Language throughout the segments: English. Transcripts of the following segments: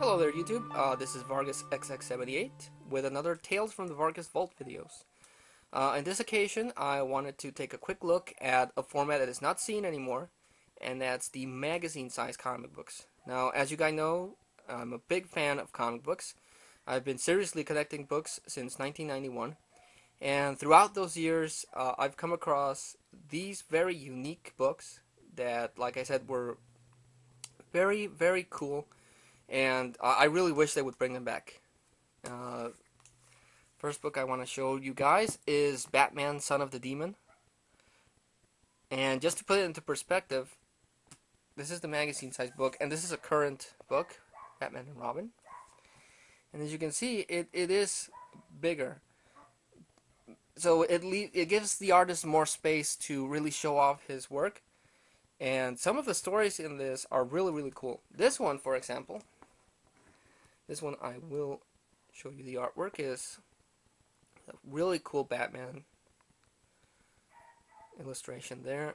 Hello there YouTube, this is Vargas XX78 with another Tales from the Vargas Vault videos. On this occasion I wanted to take a quick look at a format that is not seen anymore, and that's the magazine size comic books. Now as you guys know, I'm a big fan of comic books. I've been seriously collecting books since 1991, and throughout those years I've come across these very unique books that, like I said, were very cool, and I really wish they would bring them back. Uh, First book I want to show you guys is Batman, Son of the Demon. And just to put it into perspective, this is the magazine size book, and this is a current book, Batman and Robin. And as you can see, it is bigger. So it gives the artist more space to really show off his work. And some of the stories in this are really cool. This one, for example, this one I will show you the artwork, is a really cool Batman illustration there.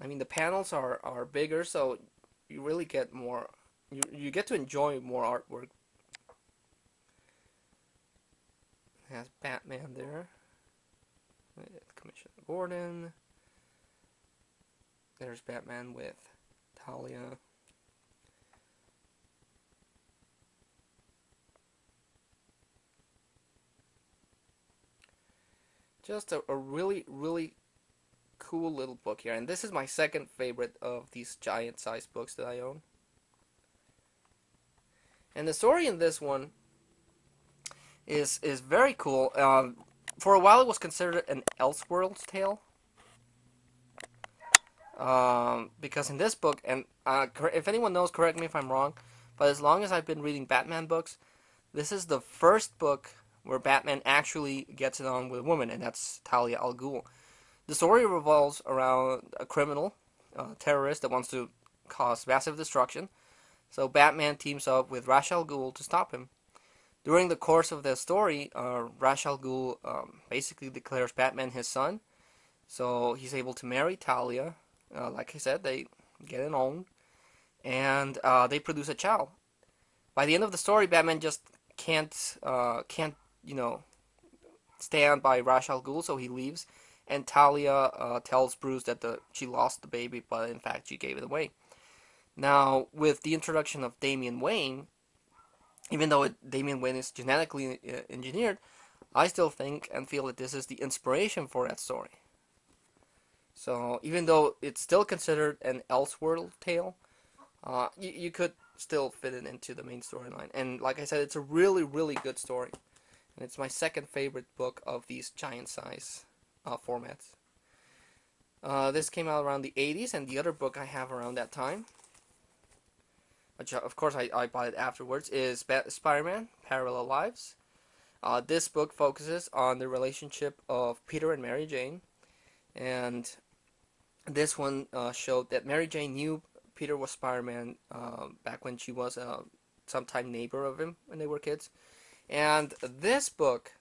I mean, the panels are bigger, so you really get more, you get to enjoy more artwork. It has Batman there, Commissioner Gordon. There's Batman with Talia. Just a really cool little book here, and this is my second favorite of these giant size books that I own. And the story in this one is very cool. For a while it was considered an Elseworlds tale, because in this book, and if anyone knows, correct me if I'm wrong, but as long as I've been reading Batman books, this is the first book where Batman actually gets it on with a woman, and that's Talia al Ghul. The story revolves around a criminal, terrorist that wants to cause massive destruction, so Batman teams up with Ra's al Ghul to stop him. During the course of the story, Ra's al Ghul basically declares Batman his son, so he's able to marry Talia. Like I said, they get it on, and they produce a child. By the end of the story, Batman just can't stand by Ra's al Ghul, so he leaves, and Talia tells Bruce that she lost the baby, but in fact she gave it away. Now, with the introduction of Damian Wayne, even though Damian Wayne is genetically engineered, I still think and feel that this is the inspiration for that story. So even though it's still considered an Elseworld tale, you could still fit it into the main storyline. And like I said, it's a really good story. And it's my second favorite book of these giant size formats. This came out around the 80s, and the other book I have around that time, which of course I bought it afterwards, is Spider-Man, Parallel Lives. This book focuses on the relationship of Peter and Mary Jane, and this one showed that Mary Jane knew Peter was Spider-Man back when she was a sometime neighbor of him when they were kids. And this book,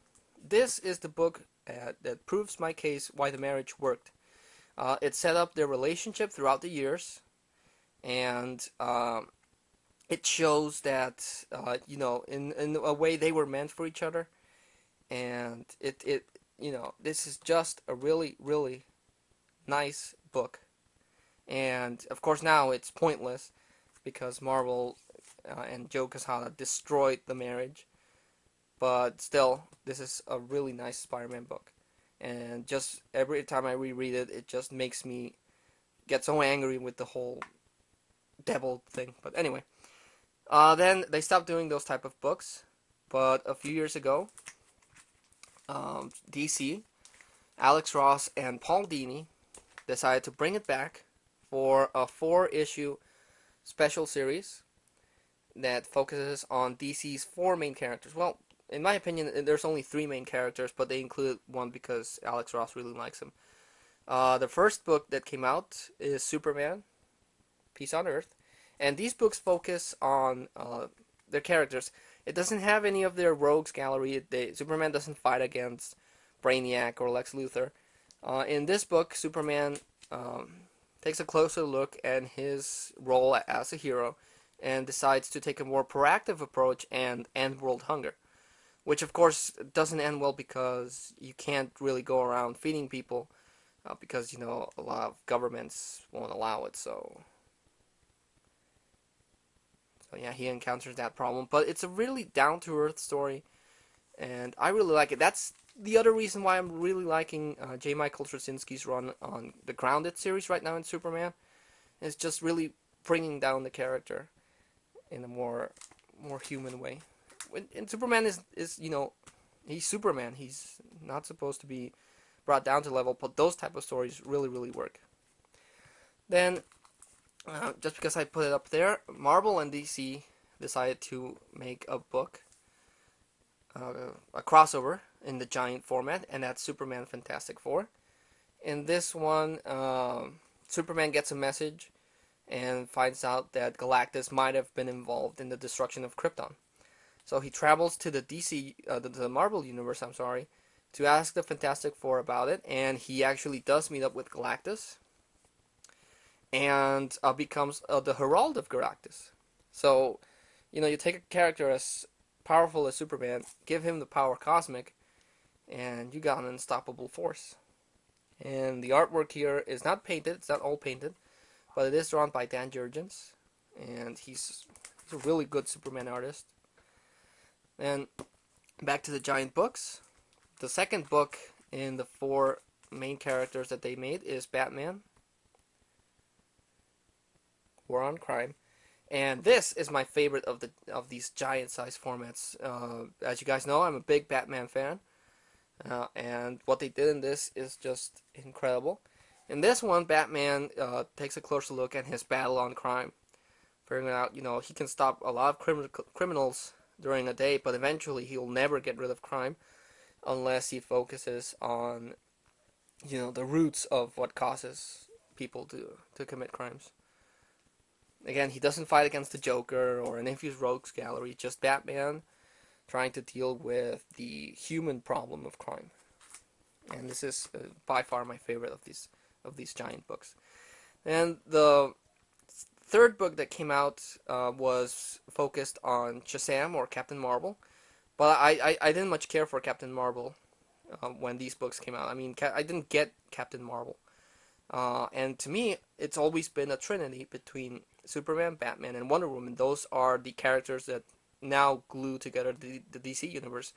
this is the book that proves my case why the marriage worked. It set up their relationship throughout the years, and it shows that in a way they were meant for each other. And this is just a really nice book. And of course now it's pointless because Marvel and Joe Quesada destroyed the marriage. But still, this is a really nice Spider-Man book. And just every time I reread it, it just makes me get so angry with the whole devil thing. But anyway, then they stopped doing those type of books. But a few years ago, DC, Alex Ross, and Paul Dini decided to bring it back for a 4-issue special series that focuses on DC's 4 main characters. Well, in my opinion, there's only 3 main characters, but they included one because Alex Ross really likes him. The first book that came out is Superman, Peace on Earth, and these books focus on their characters. It doesn't have any of their rogues gallery. Superman doesn't fight against Brainiac or Lex Luthor. In this book, Superman takes a closer look at his role as a hero and decides to take a more proactive approach and end world hunger. Which, of course, doesn't end well because you can't really go around feeding people because, a lot of governments won't allow it. So yeah, he encounters that problem. But it's a really down to earth story, and I really like it. That's the other reason why I'm really liking J. Michael Straczynski's run on the Grounded series right now in Superman. It's just really bringing down the character in a more human way. And Superman is he's Superman. He's not supposed to be brought down to level, but those type of stories really work. Then, just because I put it up there, Marvel and DC decided to make a book, a crossover in the giant format, and that's Superman Fantastic Four. In this one, Superman gets a message and finds out that Galactus might have been involved in the destruction of Krypton. So he travels to the the Marvel universe, I'm sorry, to ask the Fantastic Four about it, and he actually does meet up with Galactus, and becomes the Herald of Galactus. So, you take a character as powerful as Superman, give him the power cosmic, and you got an unstoppable force. And the artwork here is not painted; it's not all painted, but it is drawn by Dan Jurgens, and he's a really good Superman artist. And back to the giant books. The second book in the four main characters that they made is Batman, War on Crime, and this is my favorite of these giant size formats. As you guys know, I'm a big Batman fan, and what they did in this is just incredible. In this one, Batman takes a closer look at his battle on crime, figuring out he can stop a lot of criminals during a day, but eventually he'll never get rid of crime unless he focuses on the roots of what causes people to commit crimes. Again, he doesn't fight against the Joker or an infused rogues gallery, just Batman trying to deal with the human problem of crime. And this is by far my favorite of these giant books. And the third book that came out was focused on Shazam or Captain Marvel, but I didn't much care for Captain Marvel when these books came out. I mean, I didn't get Captain Marvel. And to me, it's always been a trinity between Superman, Batman, and Wonder Woman. Those are the characters that now glue together the DC universe.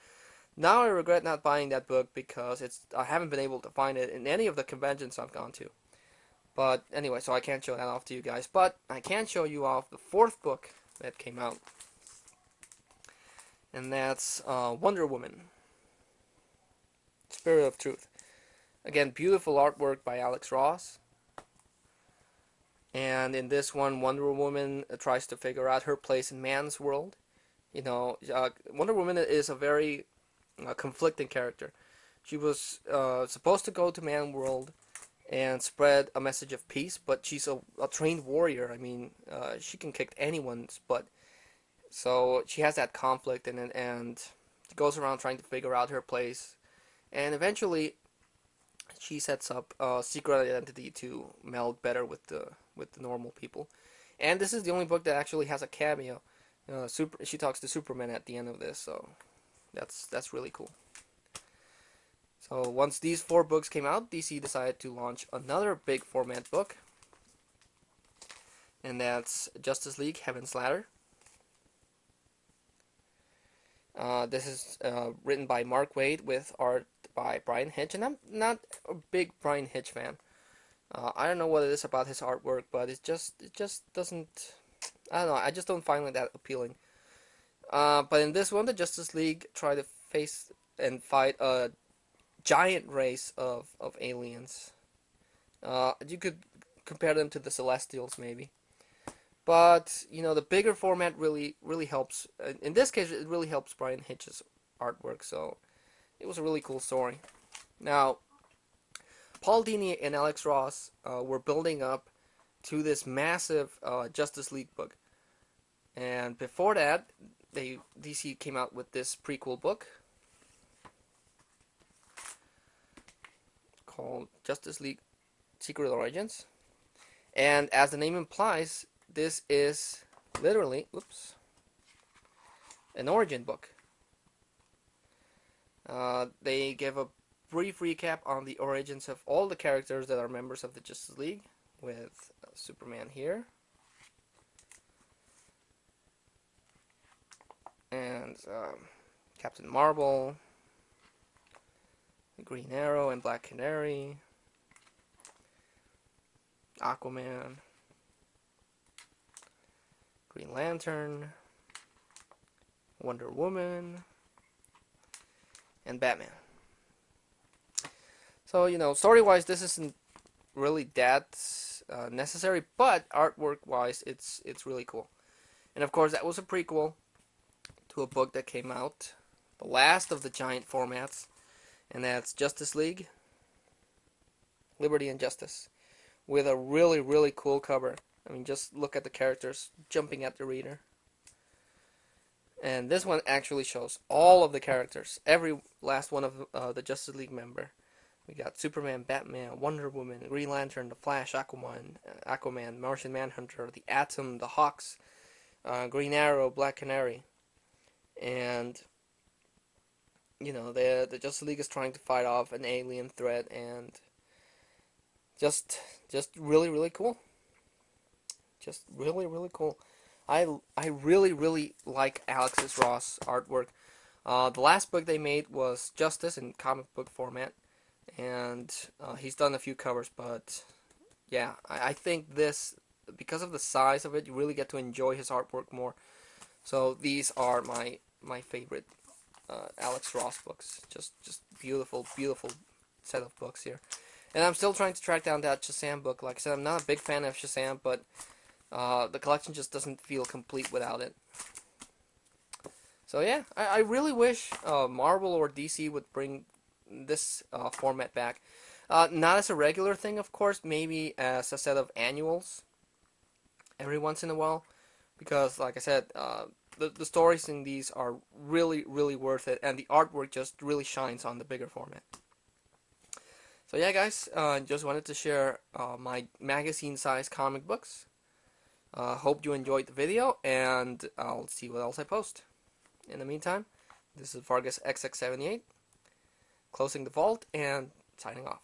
Now I regret not buying that book because I haven't been able to find it in any of the conventions I've gone to. But anyway, so I can't show that off to you guys. But I can show you off the fourth book that came out. And that's Wonder Woman, Spirit of Truth. Again, beautiful artwork by Alex Ross. And in this one, Wonder Woman tries to figure out her place in man's world. Wonder Woman is a very conflicting character. She was supposed to go to man world and spread a message of peace, but she's a trained warrior. I mean, she can kick anyone's butt. So she has that conflict, and she goes around trying to figure out her place. And eventually, she sets up a secret identity to meld better with the normal people. And this is the only book that actually has a cameo. She talks to Superman at the end of this, so that's really cool. So once these four books came out, DC decided to launch another big format book, and that's Justice League Heaven's Ladder. This is written by Mark Waid with art by Brian Hitch, and I'm not a big Brian Hitch fan. I don't know what it is about his artwork, but it just doesn't. I don't know. I just don't find it that appealing. But in this one, the Justice League try to face and fight a giant race of aliens. You could compare them to the Celestials, maybe. But the bigger format really helps. In this case, it really helps Brian Hitch's artwork. So it was a really cool story. Now, Paul Dini and Alex Ross were building up to this massive Justice League book, and before that, DC came out with this prequel book called Justice League Secret Origins. And as the name implies, this is literally, oops, an origin book. They give a brief recap on the origins of all the characters that are members of the Justice League, with Superman here, and Captain Marvel, Green Arrow and Black Canary, Aquaman, Green Lantern, Wonder Woman, and Batman. So, story-wise, this isn't really that necessary, but artwork-wise, it's really cool. And of course, that was a prequel to a book that came out, the last of the giant formats, and that's Justice League, Liberty and Justice, with a really, really cool cover. I mean, just look at the characters jumping at the reader. And this one actually shows all of the characters, every last one of the Justice League member. We got Superman, Batman, Wonder Woman, Green Lantern, The Flash, Aquaman, Martian Manhunter, the Atom, the Hawks, Green Arrow, Black Canary. And the Justice League is trying to fight off an alien threat, and just really, really cool. Just really, really cool. I really, really like Alexis Ross artwork. The last book they made was Justice in comic book format, and he's done a few covers, but yeah, I think this, because of the size of it, you really get to enjoy his artwork more. So these are my favorite Alex Ross books. Just beautiful, beautiful set of books here. And I'm still trying to track down that Shazam book. Like I said, I'm not a big fan of Shazam, but the collection just doesn't feel complete without it. So yeah, I really wish Marvel or DC would bring this format back. Not as a regular thing, of course, maybe as a set of annuals every once in a while. Because, like I said, the stories in these are really, really worth it, and the artwork just really shines on the bigger format. So yeah, guys, just wanted to share my magazine-sized comic books. Hope you enjoyed the video, and I'll see what else I post. In the meantime, this is Vargas XX78, closing the vault and signing off.